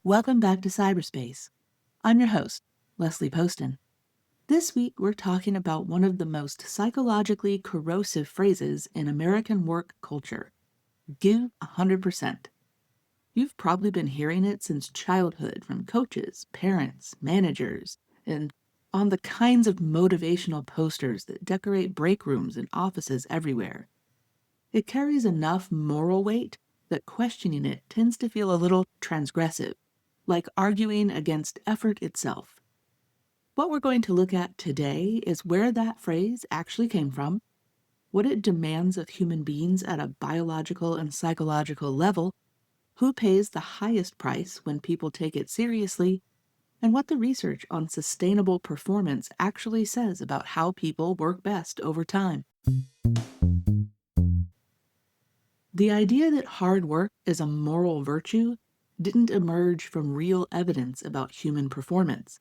Welcome back to cyberspace. I'm your host, Leslie Poston. This week, we're talking about one of the most psychologically corrosive phrases in American work culture: give 100%. You've probably been hearing it since childhood from coaches, parents, managers, and on the kinds of motivational posters that decorate break rooms and offices everywhere. It carries enough moral weight that questioning it tends to feel a little transgressive, like arguing against effort itself. What we're going to look at today is where that phrase actually came from, what it demands of human beings at a biological and psychological level, who pays the highest price when people take it seriously, and what the research on sustainable performance actually says about how people work best over time. The idea that hard work is a moral virtue didn't emerge from real evidence about human performance.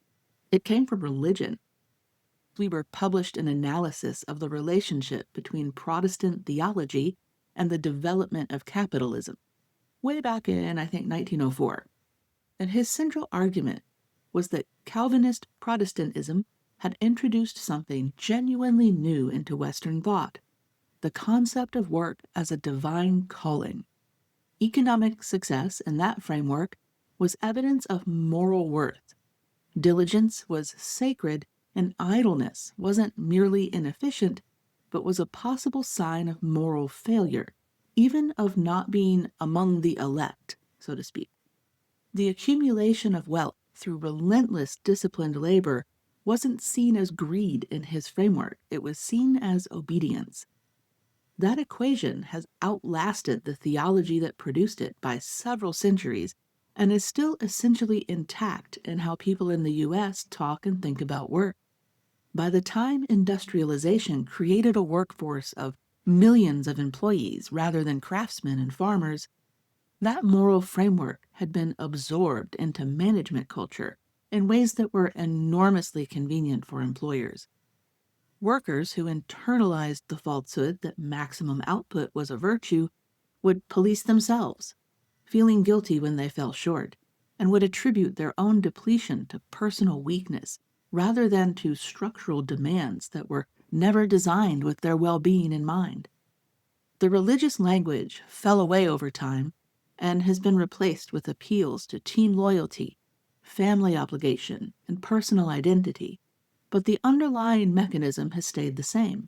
It came from religion. Weber published an analysis of the relationship between Protestant theology and the development of capitalism, way back in, I think, 1904. And his central argument was that Calvinist Protestantism had introduced something genuinely new into Western thought: the concept of work as a divine calling. Economic success in that framework was evidence of moral worth. Diligence was sacred, and idleness wasn't merely inefficient, but was a possible sign of moral failure, even of not being among the elect, so to speak. The accumulation of wealth through relentless disciplined labor wasn't seen as greed in his framework, it was seen as obedience. That equation has outlasted the theology that produced it by several centuries and is still essentially intact in how people in the U.S. talk and think about work. By the time industrialization created a workforce of millions of employees rather than craftsmen and farmers, that moral framework had been absorbed into management culture in ways that were enormously convenient for employers. Workers who internalized the falsehood that maximum output was a virtue would police themselves, feeling guilty when they fell short, and would attribute their own depletion to personal weakness rather than to structural demands that were never designed with their well-being in mind. The religious language fell away over time and has been replaced with appeals to team loyalty, family obligation, and personal identity, but the underlying mechanism has stayed the same.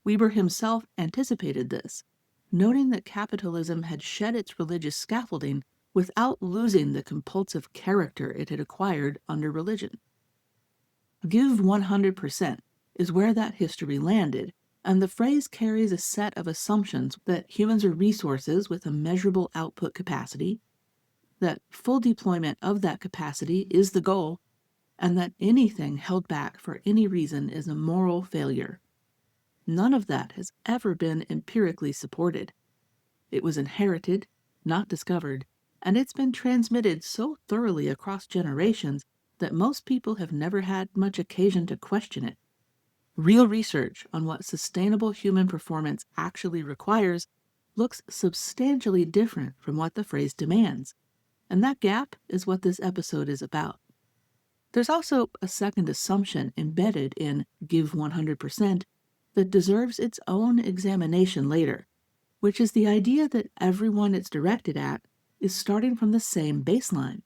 Weber himself anticipated this, noting that capitalism had shed its religious scaffolding without losing the compulsive character it had acquired under religion. Give 100% is where that history landed, and the phrase carries a set of assumptions that humans are resources with a measurable output capacity, that full deployment of that capacity is the goal, and that anything held back for any reason is a moral failure. None of that has ever been empirically supported. It was inherited, not discovered, and it's been transmitted so thoroughly across generations that most people have never had much occasion to question it. Real research on what sustainable human performance actually requires looks substantially different from what the phrase demands, and that gap is what this episode is about. There's also a second assumption embedded in give 100% that deserves its own examination later, which is the idea that everyone it's directed at is starting from the same baseline.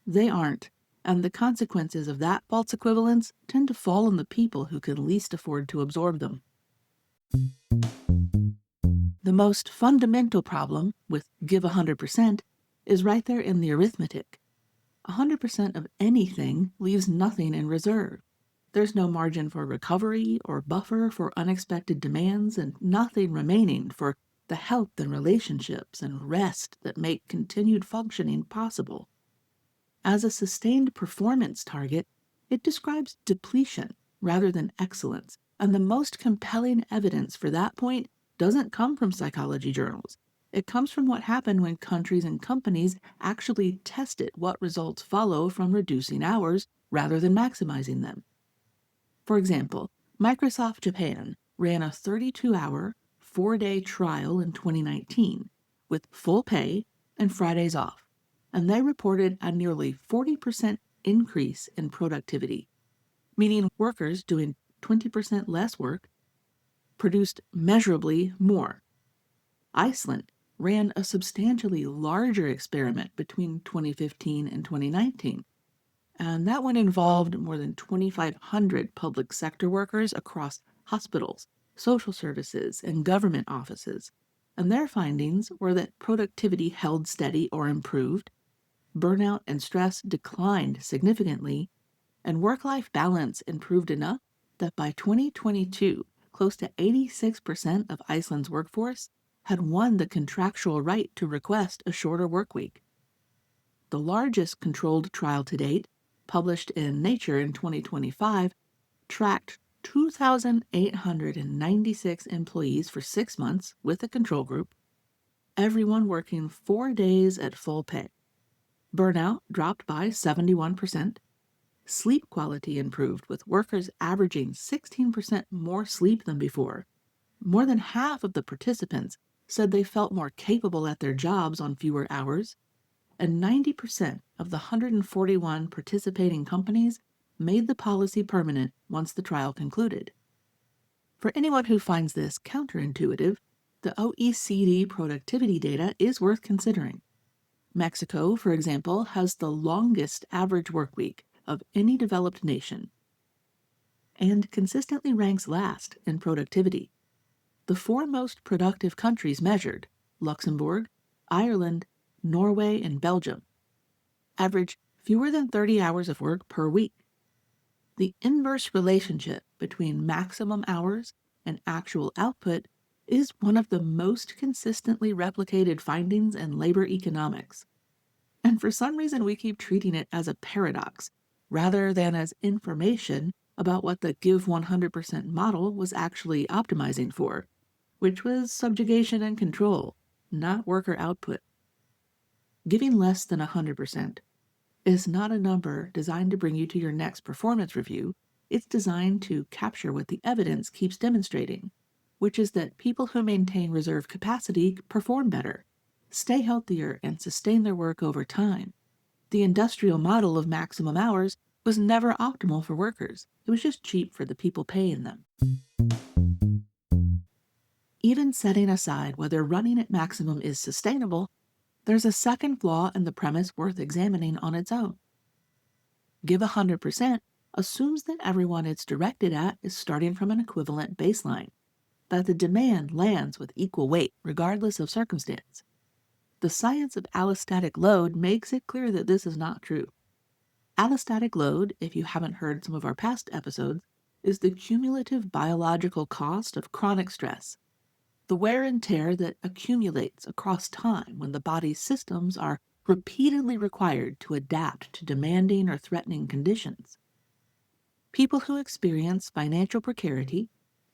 They aren't, and the consequences of that false equivalence tend to fall on the people who can least afford to absorb them. The most fundamental problem with give 100% is right there in the arithmetic. 100% of anything leaves nothing in reserve. There's no margin for recovery or buffer for unexpected demands, and nothing remaining for the health and relationships and rest that make continued functioning possible. As a sustained performance target, it describes depletion rather than excellence, and the most compelling evidence for that point doesn't come from psychology journals. It comes from what happened when countries and companies actually tested what results follow from reducing hours rather than maximizing them. For example, Microsoft Japan ran a 32-hour, 4-day trial in 2019 with full pay and Fridays off, and they reported a nearly 40% increase in productivity, meaning workers doing 20% less work produced measurably more. Iceland ran a substantially larger experiment between 2015 and 2019, and that one involved more than 2,500 public sector workers across hospitals, social services, and government offices. And their findings were that productivity held steady or improved, burnout and stress declined significantly, and work-life balance improved enough that by 2022, close to 86% of Iceland's workforce had won the contractual right to request a shorter workweek. The largest controlled trial to date, published in Nature in 2025, tracked 2,896 employees for 6 months with a control group, everyone working 4 days at full pay. Burnout dropped by 71%. Sleep quality improved, with workers averaging 16% more sleep than before. More than half of the participants said they felt more capable at their jobs on fewer hours, and 90% of the 141 participating companies made the policy permanent once the trial concluded. For anyone who finds this counterintuitive, the OECD productivity data is worth considering. Mexico, for example, has the longest average workweek of any developed nation and consistently ranks last in productivity. The four most productive countries measured, Luxembourg, Ireland, Norway, and Belgium, average fewer than 30 hours of work per week. The inverse relationship between maximum hours and actual output is one of the most consistently replicated findings in labor economics. And for some reason, we keep treating it as a paradox, rather than as information about what the Give 100% model was actually optimizing for, which was subjugation and control, not worker output. Giving less than 100% is not a number designed to bring you to your next performance review. It's designed to capture what the evidence keeps demonstrating, which is that people who maintain reserve capacity perform better, stay healthier, and sustain their work over time. The industrial model of maximum hours was never optimal for workers. It was just cheap for the people paying them. Even setting aside whether running at maximum is sustainable, there's a second flaw in the premise worth examining on its own. Give 100% assumes that everyone it's directed at is starting from an equivalent baseline, that the demand lands with equal weight regardless of circumstance. The science of allostatic load makes it clear that this is not true. Allostatic load, if you haven't heard some of our past episodes, is the cumulative biological cost of chronic stress, the wear and tear that accumulates across time when the body's systems are repeatedly required to adapt to demanding or threatening conditions. People who experience financial precarity,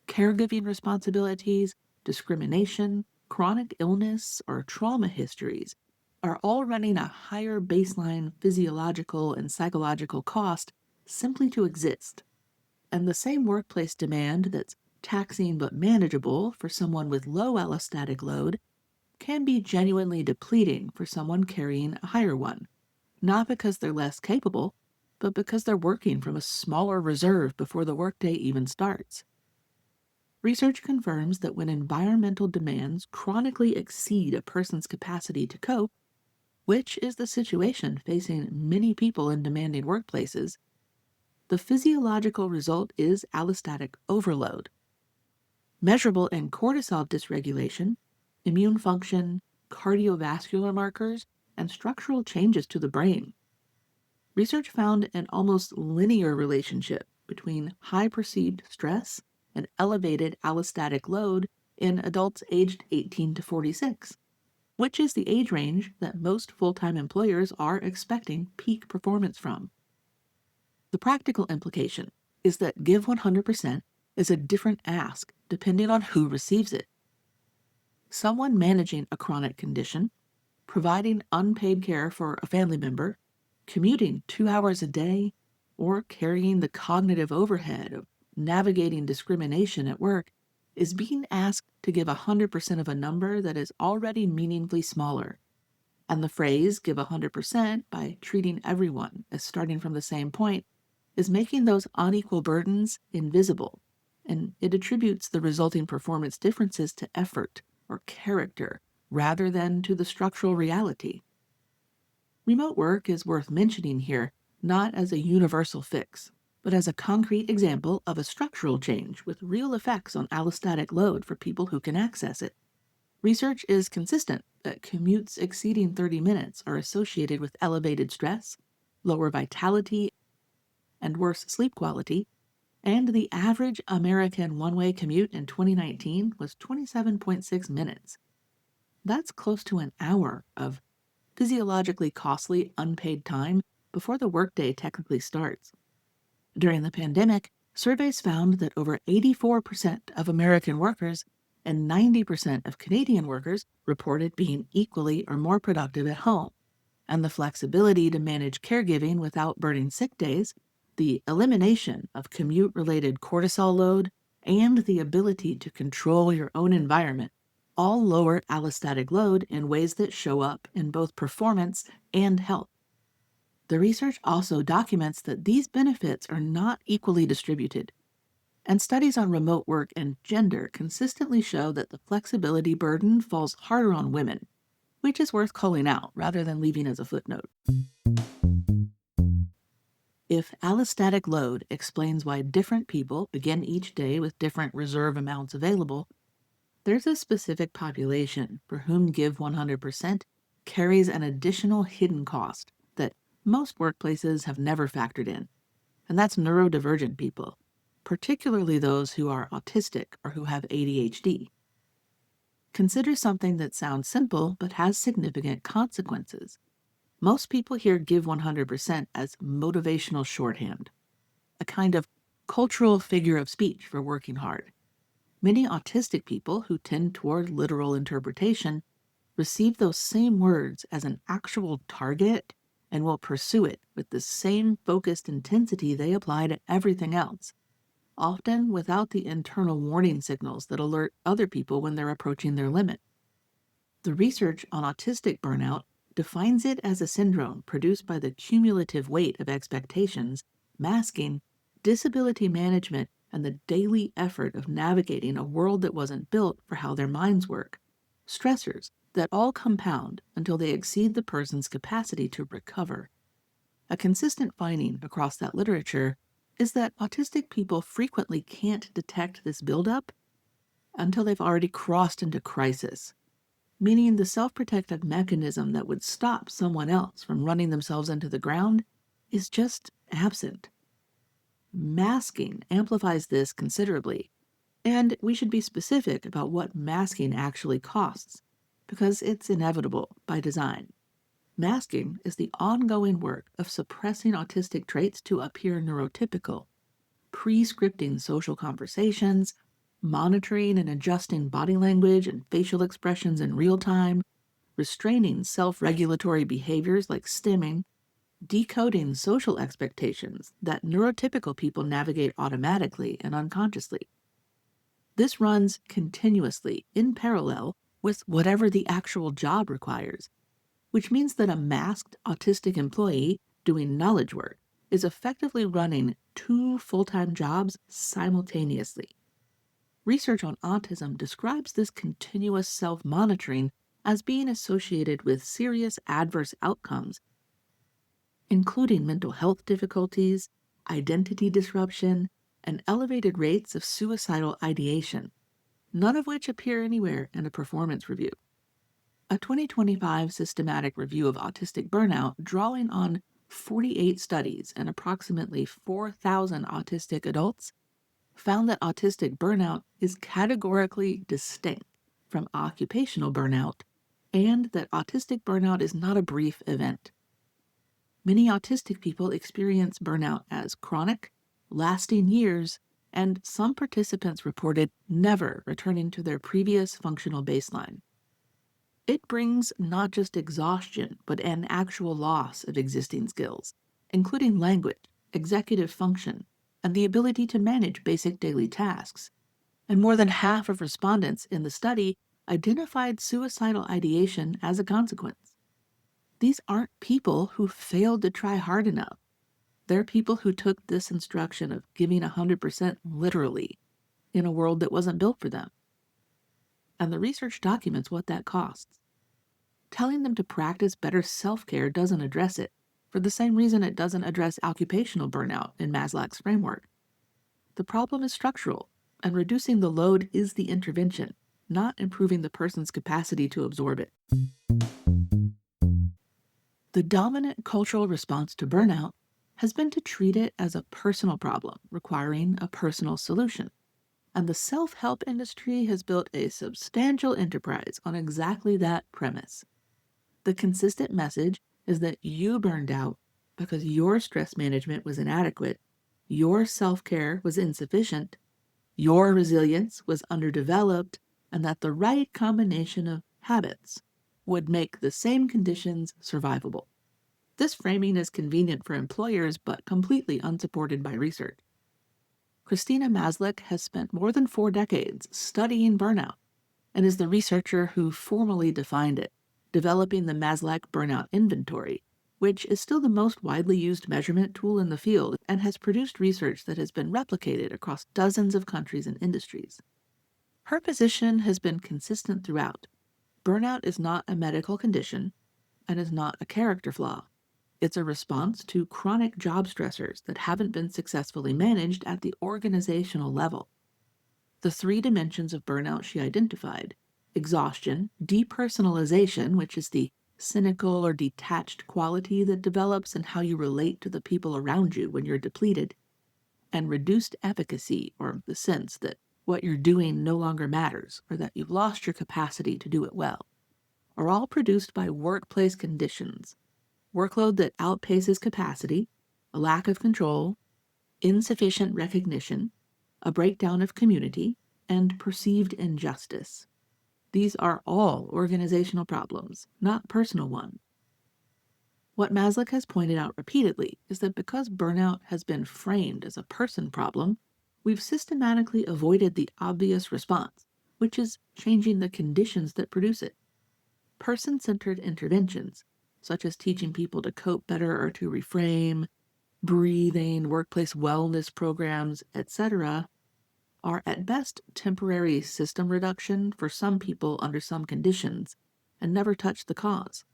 caregiving responsibilities, discrimination, chronic illness, or trauma histories are all running a higher baseline physiological and psychological cost simply to exist. And the same workplace demand that's taxing but manageable for someone with low allostatic load can be genuinely depleting for someone carrying a higher one, not because they're less capable, but because they're working from a smaller reserve before the workday even starts. Research confirms that when environmental demands chronically exceed a person's capacity to cope, which is the situation facing many people in demanding workplaces, the physiological result is allostatic overload, measurable in cortisol dysregulation, immune function, cardiovascular markers, and structural changes to the brain. Research found an almost linear relationship between high perceived stress and elevated allostatic load in adults aged 18 to 46, which is the age range that most full-time employers are expecting peak performance from. The practical implication is that Give 100% is a different ask depending on who receives it. Someone managing a chronic condition, providing unpaid care for a family member, commuting 2 hours a day, or carrying the cognitive overhead of navigating discrimination at work is being asked to give 100% of a number that is already meaningfully smaller. And the phrase give 100% by treating everyone as starting from the same point is making those unequal burdens invisible, and it attributes the resulting performance differences to effort or character rather than to the structural reality. Remote work is worth mentioning here, not as a universal fix, but as a concrete example of a structural change with real effects on allostatic load for people who can access it. Research is consistent that commutes exceeding 30 minutes are associated with elevated stress, lower vitality, and worse sleep quality, and the average American one-way commute in 2019 was 27.6 minutes. That's close to an hour of physiologically costly unpaid time before the workday technically starts. During the pandemic, surveys found that over 84% of American workers and 90% of Canadian workers reported being equally or more productive at home, and the flexibility to manage caregiving without burning sick days, the elimination of commute-related cortisol load, and the ability to control your own environment all lower allostatic load in ways that show up in both performance and health. The research also documents that these benefits are not equally distributed, and studies on remote work and gender consistently show that the flexibility burden falls harder on women, which is worth calling out rather than leaving as a footnote. If allostatic load explains why different people begin each day with different reserve amounts available, there's a specific population for whom Give 100% carries an additional hidden cost that most workplaces have never factored in, and that's neurodivergent people, particularly those who are autistic or who have ADHD. Consider something that sounds simple but has significant consequences. Most people hear Give 100% as motivational shorthand, a kind of cultural figure of speech for working hard. Many autistic people who tend toward literal interpretation receive those same words as an actual target and will pursue it with the same focused intensity they apply to everything else, often without the internal warning signals that alert other people when they're approaching their limit. The research on autistic burnout defines it as a syndrome produced by the cumulative weight of expectations, masking, disability management, and the daily effort of navigating a world that wasn't built for how their minds work. Stressors that all compound until they exceed the person's capacity to recover. A consistent finding across that literature is that autistic people frequently can't detect this buildup until they've already crossed into crisis, meaning the self-protective mechanism that would stop someone else from running themselves into the ground is just absent. Masking amplifies this considerably, and we should be specific about what masking actually costs, because it's inevitable by design. Masking is the ongoing work of suppressing autistic traits to appear neurotypical, pre-scripting social conversations, monitoring and adjusting body language and facial expressions in real time, restraining self-regulatory behaviors like stimming, decoding social expectations that neurotypical people navigate automatically and unconsciously. This runs continuously in parallel with whatever the actual job requires, which means that a masked autistic employee doing knowledge work is effectively running two full-time jobs simultaneously. Research on autism describes this continuous self-monitoring as being associated with serious adverse outcomes, including mental health difficulties, identity disruption, and elevated rates of suicidal ideation, none of which appear anywhere in a performance review. A 2025 systematic review of autistic burnout, drawing on 48 studies and approximately 4,000 autistic adults, found that autistic burnout is categorically distinct from occupational burnout, and that autistic burnout is not a brief event. Many autistic people experience burnout as chronic, lasting years, and some participants reported never returning to their previous functional baseline. It brings not just exhaustion, but an actual loss of existing skills, including language, executive function, and the ability to manage basic daily tasks. And more than half of respondents in the study identified suicidal ideation as a consequence. These aren't people who failed to try hard enough. They're people who took this instruction of giving 100% literally in a world that wasn't built for them. And the research documents what that costs. Telling them to practice better self-care doesn't address it, for the same reason it doesn't address occupational burnout in Maslach's framework. The problem is structural, and reducing the load is the intervention, not improving the person's capacity to absorb it. The dominant cultural response to burnout has been to treat it as a personal problem requiring a personal solution. And the self-help industry has built a substantial enterprise on exactly that premise. The consistent message is that you burned out because your stress management was inadequate, your self-care was insufficient, your resilience was underdeveloped, and that the right combination of habits would make the same conditions survivable. This framing is convenient for employers but completely unsupported by research. Christina Maslach has spent more than 4 decades studying burnout and is the researcher who formally defined it, developing the Maslach Burnout Inventory, which is still the most widely used measurement tool in the field and has produced research that has been replicated across dozens of countries and industries. Her position has been consistent throughout. Burnout is not a medical condition and is not a character flaw. It's a response to chronic job stressors that haven't been successfully managed at the organizational level. The 3 dimensions of burnout she identified: exhaustion, depersonalization, which is the cynical or detached quality that develops in how you relate to the people around you when you're depleted, and reduced efficacy, or the sense that what you're doing no longer matters or that you've lost your capacity to do it well, are all produced by workplace conditions. Workload that outpaces capacity, a lack of control, insufficient recognition, a breakdown of community, and perceived injustice. These are all organizational problems, not personal ones. What Maslach has pointed out repeatedly is that because burnout has been framed as a person problem, we've systematically avoided the obvious response, which is changing the conditions that produce it. Person-centered interventions, such as teaching people to cope better or to reframe, breathing, workplace wellness programs, etc., are at best temporary system reduction for some people under some conditions and never touch the cause.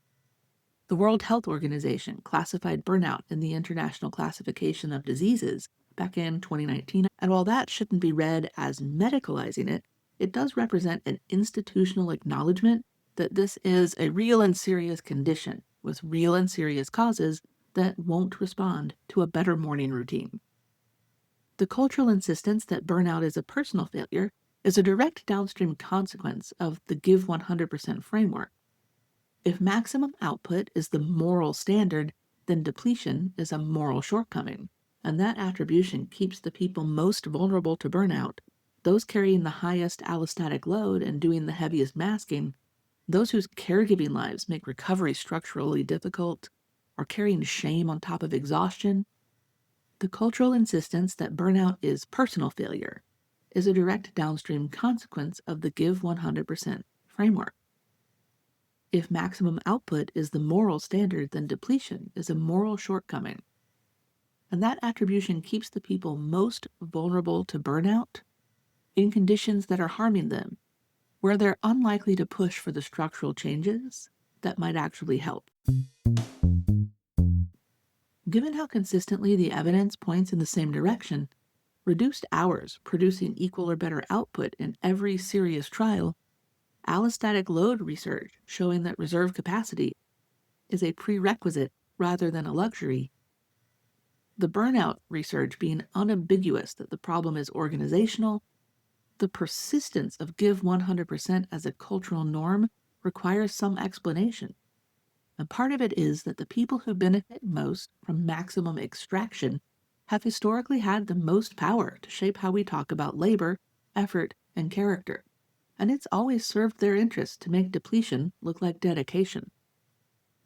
The World Health Organization classified burnout in the International Classification of Diseases back in 2019, and while that shouldn't be read as medicalizing it, it does represent an institutional acknowledgement that this is a real and serious condition with real and serious causes that won't respond to a better morning routine. The cultural insistence that burnout is a personal failure is a direct downstream consequence of the Give 100% framework. If maximum output is the moral standard, then depletion is a moral shortcoming, and that attribution keeps the people most vulnerable to burnout, those carrying the highest allostatic load and doing the heaviest masking, those whose caregiving lives make recovery structurally difficult, or carrying shame on top of exhaustion. The cultural insistence that burnout is personal failure is a direct downstream consequence of the Give 100% framework. If maximum output is the moral standard, then depletion is a moral shortcoming. And that attribution keeps the people most vulnerable to burnout in conditions that are harming them, where they're unlikely to push for the structural changes that might actually help. Given how consistently the evidence points in the same direction, reduced hours producing equal or better output in every serious trial, allostatic load research showing that reserve capacity is a prerequisite rather than a luxury, the burnout research being unambiguous that the problem is organizational, the persistence of Give 100% as a cultural norm requires some explanation. And part of it is that the people who benefit most from maximum extraction have historically had the most power to shape how we talk about labor, effort, and character. And it's always served their interests to make depletion look like dedication.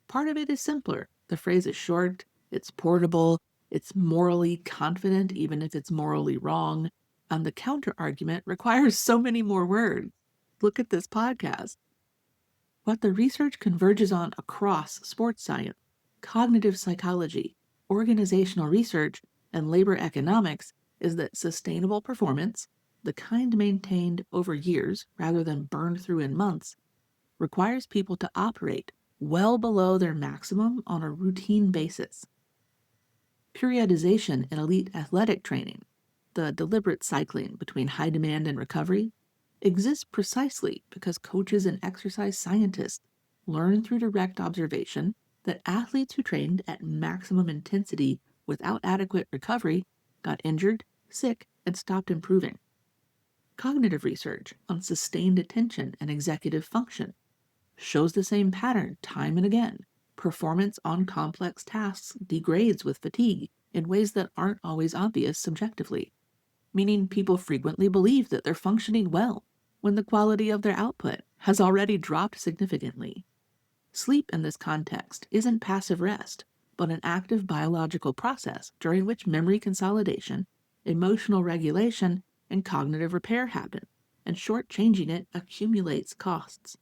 Part of it is simpler. The phrase is short, it's portable, it's morally confident even if it's morally wrong, and the counter-argument requires so many more words. Look at this podcast. What the research converges on across sports science, cognitive psychology, organizational research, and labor economics is that sustainable performance, the kind maintained over years rather than burned through in months, requires people to operate well below their maximum on a routine basis. Periodization in elite athletic training, the deliberate cycling between high demand and recovery, exists precisely because coaches and exercise scientists learn through direct observation that athletes who trained at maximum intensity without adequate recovery got injured, sick, and stopped improving. Cognitive research on sustained attention and executive function shows the same pattern time and again. Performance on complex tasks degrades with fatigue in ways that aren't always obvious subjectively, meaning people frequently believe that they're functioning well when the quality of their output has already dropped significantly. Sleep in this context isn't passive rest, but an active biological process during which memory consolidation, emotional regulation, and cognitive repair happen, and shortchanging it accumulates costs.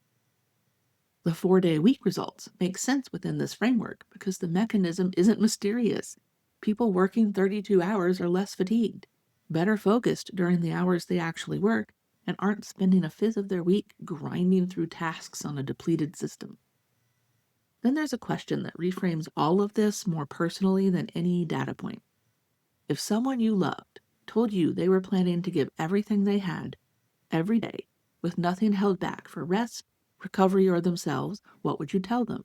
The 4-day week results make sense within this framework because the mechanism isn't mysterious. People working 32 hours are less fatigued, better focused during the hours they actually work, and aren't spending a fifth of their week grinding through tasks on a depleted system. Then there's a question that reframes all of this more personally than any data point. If someone you loved told you they were planning to give everything they had every day with nothing held back for rest, recovery, or themselves, what would you tell them?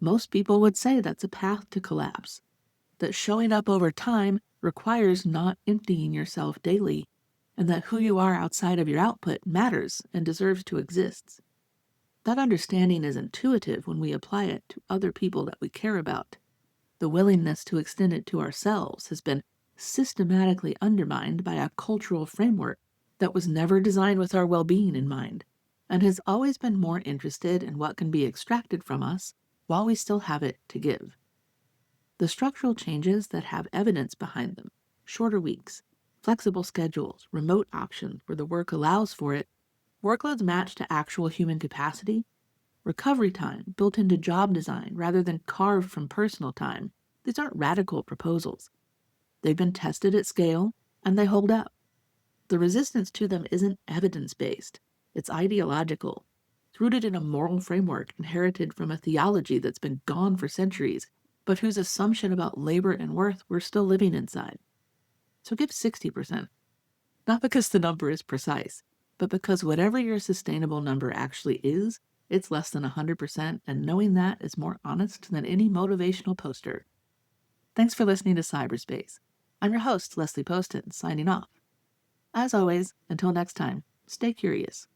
Most people would say that's a path to collapse, that showing up over time requires not emptying yourself daily, and that who you are outside of your output matters and deserves to exist. That understanding is intuitive when we apply it to other people that we care about. The willingness to extend it to ourselves has been systematically undermined by a cultural framework that was never designed with our well-being in mind, and has always been more interested in what can be extracted from us while we still have it to give. The structural changes that have evidence behind them, shorter weeks, flexible schedules, remote options where the work allows for it, workloads matched to actual human capacity, recovery time built into job design rather than carved from personal time, these aren't radical proposals. They've been tested at scale, and they hold up. The resistance to them isn't evidence-based. It's ideological. It's rooted in a moral framework inherited from a theology that's been gone for centuries, but whose assumption about labor and worth we're still living inside. So give 60%. Not because the number is precise, but because whatever your sustainable number actually is, it's less than 100%, and knowing that is more honest than any motivational poster. Thanks for listening to Cyberspace. I'm your host, Leslie Poston, signing off. As always, until next time, stay curious.